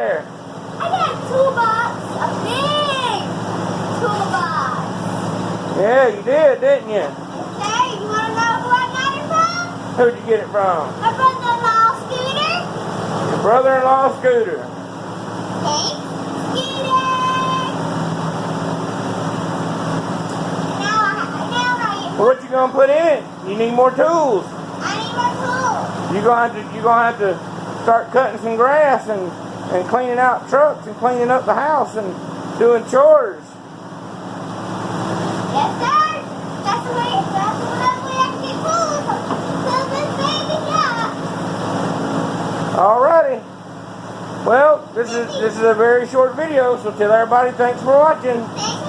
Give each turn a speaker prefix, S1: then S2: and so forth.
S1: there?
S2: I got a toolbox. A big toolbox.
S1: Yeah, you did, didn't you?
S2: Okay, you want to know who I got it from?
S1: Who'd you get it from?
S2: My brother-in-law, Scooter.
S1: Your brother-in-law, Scooter.
S2: Thanks, Scooter. Now
S1: What you gonna put in it? You need more tools.
S2: I need more tools.
S1: You're gonna have to start cutting some grass and cleaning out trucks and cleaning up the house and doing chores.
S2: Yes, sir. That's the way I can get tools. Fill this baby up.
S1: Alrighty. Well, this is a very short video, so tell everybody thanks for watching.
S2: Thanks